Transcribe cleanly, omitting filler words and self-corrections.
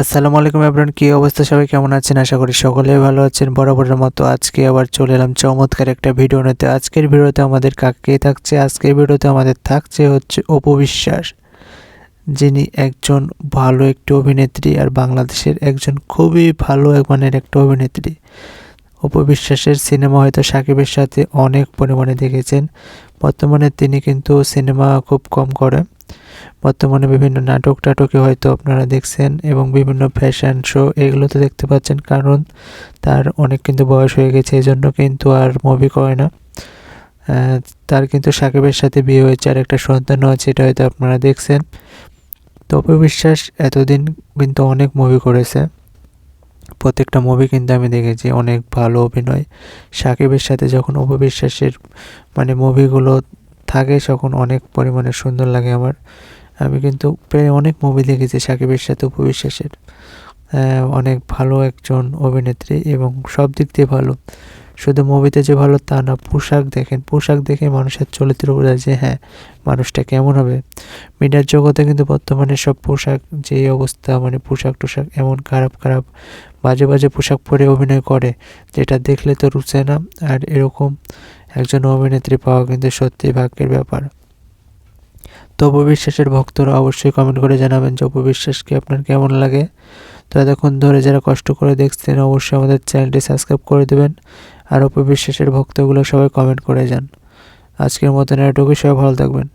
আসসালামু আলাইকুম এভরিওয়ান, কি অবস্থা? সবাই কেমন আছেন? আশা করি সকলেই ভালো আছেন। বরাবরের মতো আজকে আবার চলে এলাম চমৎকার একটা ভিডিও নিতে। আজকের ভিডিওতে আমাদের কাকে থাকছে? আজকের ভিডিওতে আমাদের থাকছে হচ্ছে অপু বিশ্বাস, যিনি একজন ভালো একটি অভিনেত্রী আর বাংলাদেশের একজন খুবই ভালো মানের একটা অভিনেত্রী। অপু বিশ্বাসের সিনেমা হয়তো সাকিবের সাথে অনেক পরিমাণে দেখেছেন। বর্তমানে তিনি কিন্তু সিনেমা খুব কম করে। বর্তমানে বিভিন্ন নাটকে হয়তো আপনারা দেখছেন এবং বিভিন্ন ফ্যাশন শো এগুলোতে দেখতে পাচ্ছেন, কারণ তার অনেক কিন্তু বয়স হয়ে গেছে, এজন্য কিন্তু আর মুভি করে না। তার কিন্তু সাকিবের সাথে বিয়ে হয়েছে আর একটা সন্তানও আছে, এটা হয়তো আপনারা দেখছেন। তো অপু বিশ্বাস এতদিন কিন্তু অনেক মুভি করেছে, প্রত্যেকটা মুভি কিন্তু আমি দেখেছি, অনেক ভালো অভিনয়। সাকিবের সাথে যখন অপু বিশ্বাসের মুভিগুলো থাকে তখন অনেক পরিমাণে সুন্দর লাগে আমার। আমি কিন্তু প্রায় অনেক মুভি দেখেছি সাকিবের সাথে অপু বিশ্বাসের। অনেক ভালো একজন অভিনেত্রী এবং সব দিক দিয়ে ভালো। শুধু মুভিতে যে ভালো তা না, পোশাক দেখেন, পোশাক দেখে মানুষের চরিত্র বোঝা যে হ্যাঁ, মানুষটা কেমন হবে। মিডিয়ার জগতে কিন্তু বর্তমানে সব পোশাক যে অবস্থা, পোশাক টোশাক এমন খারাপ খারাপ বাজে বাজে পোশাক পরে অভিনয় করে, যেটা দেখলে তো রুচে না। আর এরকম একজন অভিনেত্রী পাওয়া কিন্তু সত্যি ভাগ্যের ব্যাপার। তো অপু বিশ্বাসের ভক্তরা অবশ্যই কমেন্ট করে জানাবেন যে অপু বিশ্বাসকে আপনার কেমন লাগে। তো এতক্ষণ ধরে যারা কষ্ট করে দেখছেন অবশ্যই আমাদের চ্যানেলটি সাবস্ক্রাইব করে দেবেন। আর অপু বিশ্বাসের ভক্তগুলো সবাই কমেন্ট করে যান। আজকের মতন এটুকুই, সবাই ভালো থাকবেন।